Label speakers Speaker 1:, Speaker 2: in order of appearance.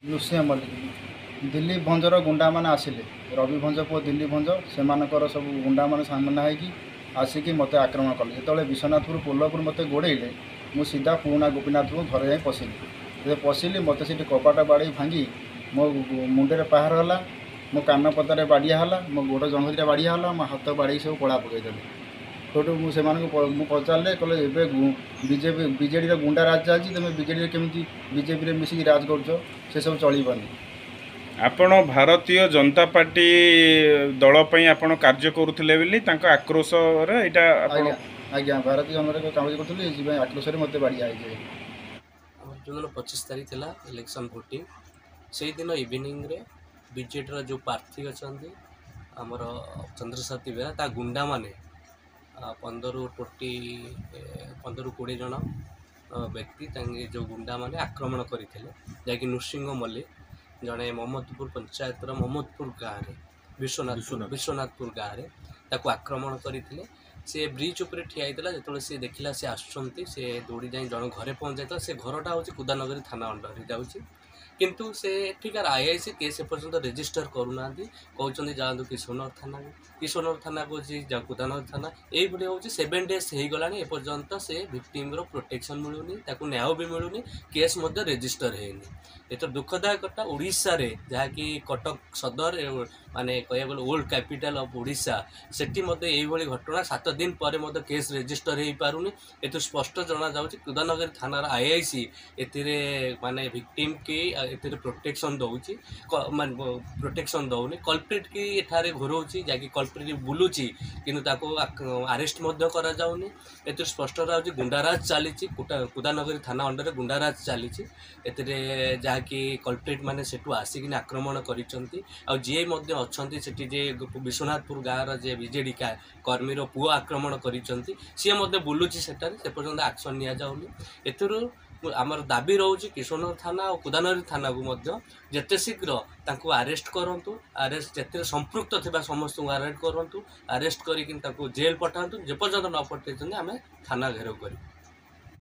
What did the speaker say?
Speaker 1: Lucia Mallick Delhi ଭଞ୍ଜର ଗୁଣ୍ଡା ମାନେ ଆସିଲେ ରବି ଭଞ୍ଜ ପୁଅ ଦିଲ୍ଲୀ ଭଞ୍ଜ ସେମାନଙ୍କର ସବୁ ଗୁଣ୍ଡା ମାନେ ସାମ୍ନା ହେଇକି ଆସିକି ମୋତେ ଆକ୍ରମଣ କଲେ। ଯେତେବେଳେ ବିଶ୍ୱନାଥପୁର ପୋଲପୁର ମୋତେ ଗୋଡ଼େଇଲେ ମୁଁ ସିଧା ପୁରୁଣା ଗୋପୀନାଥପୁର ଘରେ ଯାଇ ପଶିଲି। ଯେତେବେଳେ ପଶିଲି ମୋତେ ସେଠି କବାଟ ବାଡ଼େଇ ଭାଙ୍ଗି ମୋ ମୁଣ୍ଡରେ ପାହାର ହେଲା, ମୋ କାନ ପତାରେ ବାଡ଼ିଆ ହେଲା, ମୋ ଗୋଡ଼ ଜଙ୍ଘରେ ବାଡ଼ିଆ ହେଲା, ମୋ ହାତ ବାଡ଼େଇ ସବୁ କଳା ପକାଇଦେଲେ। ସେଠୁ ମୁଁ ସେମାନଙ୍କୁ ମୁଁ ପଚାରିଲେ, କହିଲେ ଏବେ ବିଜେଡ଼ିର ଗୁଣ୍ଡା ରାଜ ଚାଲିଛି, ତୁମେ ବିଜେଡ଼ିରେ କେମିତି ବିଜେପିରେ ମିଶିକି ରାଜ କରୁଛ, ସେସବୁ ଚଳିବନି।
Speaker 2: ଆପଣ ଭାରତୀୟ ଜନତା ପାର୍ଟି ଦଳ ପାଇଁ ଆପଣ କାର୍ଯ୍ୟ କରୁଥିଲେ ବୋଲି ତାଙ୍କ ଆକ୍ରୋଶରେ ଏଇଟା ଆପଣ?
Speaker 1: ଆଜ୍ଞା ଭାରତୀୟ ଜନତା କାମ କରୁଥିଲି, ଏଥିପାଇଁ ଆକ୍ରୋଶରେ ମୋତେ ବାଡ଼ିଆ ହେଇଯାଏ।
Speaker 3: ଆମର ଯେଉଁଦିନ 25 ତାରିଖ ଥିଲା ଇଲେକ୍ସନ୍ ଭୋଟିଂ, ସେଇଦିନ ଇଭିନିଂରେ ବିଜେଡ଼ିର ଯେଉଁ ପ୍ରାର୍ଥୀ ଅଛନ୍ତି ଆମର ଚନ୍ଦ୍ରସାତୀ ବେହେରା, ତା ଗୁଣ୍ଡାମାନେ 15-20 ଜଣ ବ୍ୟକ୍ତି ତାଙ୍କେ ଯେଉଁ ଗୁଣ୍ଡାମାନେ ଆକ୍ରମଣ କରିଥିଲେ, ଯାହାକି ନୃସିଂହ ମଲ୍ଲିକ ଜଣେ ମହମ୍ମଦପୁର ପଞ୍ଚାୟତର ମହମ୍ମଦପୁର ଗାଁରେ ବିଶ୍ୱନାଥପୁର ଗାଁରେ ତାକୁ ଆକ୍ରମଣ କରିଥିଲେ। ସେ ବ୍ରିଜ୍ ଉପରେ ଠିଆ ହେଇଥିଲା, ଯେତେବେଳେ ସେ ଦେଖିଲା ସେ ଆସୁଛନ୍ତି, ସେ ଦୌଡ଼ି ଯାଇ ଜଣ ଘରେ ପହଞ୍ଚାଇଥିଲା। ସେ ଘରଟା ହେଉଛି କୁଦାନଗରୀ ଥାନା ଅଣ୍ଡରରେ ଯାଉଛି, କିନ୍ତୁ ସେ ଏଠିକାର ଆଇଆଇସି କେସ୍ ଏପର୍ଯ୍ୟନ୍ତ ରେଜିଷ୍ଟର କରୁନାହାନ୍ତି। କହୁଛନ୍ତି ଯାଆନ୍ତୁ କିଶୋରନଗର ଥାନାକୁ, କିଶୋରନଗର ଥାନା କହୁଛି କୁଦାନଗର ଥାନା। ଏଇଭଳି ହେଉଛି 7 ଡେଜ୍ ହେଇଗଲାଣି, ଏପର୍ଯ୍ୟନ୍ତ ସେ ଭିକ୍ଟିମ୍ର ପ୍ରୋଟେକ୍ସନ୍ ମିଳୁନି, ତାକୁ ନ୍ୟାୟ ବି ମିଳୁନି, କେସ୍ ମଧ୍ୟ ରେଜିଷ୍ଟର ହେଇନି। ଏଥର ଦୁଃଖଦାୟକଟା ଓଡ଼ିଶାରେ, ଯାହାକି କଟକ ସଦର ମାନେ କହିବାକୁ ଗଲେ ଓଲ୍ଡ କ୍ୟାପିଟାଲ ଅଫ୍ ଓଡ଼ିଶା, ସେଠି ମଧ୍ୟ ଏଇଭଳି ଘଟଣା 7 ଦିନ ପରେ ମଧ୍ୟ କେସ୍ ରେଜିଷ୍ଟର ହେଇପାରୁନି। ଏଥିରୁ ସ୍ପଷ୍ଟ ଜଣାଯାଉଛି କୁଦାନଗରୀ ଥାନାର ଆଇଆଇସି ଏଥିରେ ମାନେ ଭିକ୍ଟିମ୍ କି ଏଥିରେ ପ୍ରୋଟେକ୍ସନ୍ ଦେଉଛି, ମାନେ ପ୍ରୋଟେକ୍ସନ୍ ଦେଉନି। କଲପ୍ରିଟ୍ କି ଏଠାରେ ଘୋରଉଛି, ଯାହାକି କଲପ୍ରିଟ୍ ବୁଲୁଛି କିନ୍ତୁ ତାକୁ ଆରେଷ୍ଟ ମଧ୍ୟ କରାଯାଉନି। ଏଥିରୁ ସ୍ପଷ୍ଟ ରହୁଛି ଗୁଣ୍ଡାରାଜ ଚାଲିଛି, କୁଦାନଗରୀ ଥାନା ଅଣ୍ଡରରେ ଗୁଣ୍ଡାରାଜ ଚାଲିଛି। ଏଥିରେ ଯାହାକି କଲପ୍ରିଟ୍ ମାନେ ସେଠୁ ଆସିକିନି ଆକ୍ରମଣ କରିଛନ୍ତି। ଆଉ ଯିଏ ମଧ୍ୟ ଅଛନ୍ତି ସେଠି, ଯେ ବିଶ୍ୱନାଥପୁର ଗାଁର ଯେ ବିଜେଡ଼ି କର୍ମୀର ପୁଅ ଆକ୍ରମଣ କରିଛନ୍ତି, ସିଏ ମଧ୍ୟ ବୁଲୁଛି ସେଠାରେ, ସେ ପର୍ଯ୍ୟନ୍ତ ଆକ୍ସନ୍ ନିଆଯାଉନି। ଏଥିରୁ ଆମର ଦାବି ରହୁଛି କିଶୋରନଗର ଥାନା ଆଉ କୁଦାନଗରୀ ଥାନାକୁ ମଧ୍ୟ ଯେତେ ଶୀଘ୍ର ତାଙ୍କୁ ଆରେଷ୍ଟ କରନ୍ତୁ, ଯେଥିରେ ସମ୍ପୃକ୍ତ ଥିବା ସମସ୍ତଙ୍କୁ ଆରେଷ୍ଟ କରନ୍ତୁ, ଆରେଷ୍ଟ କରିକି ତାଙ୍କୁ ଜେଲ୍ ପଠାନ୍ତୁ। ଯେପର୍ଯ୍ୟନ୍ତ ନ ପଠାଇଛନ୍ତି ଆମେ ଥାନା ଘେରାଉ କରିବୁ।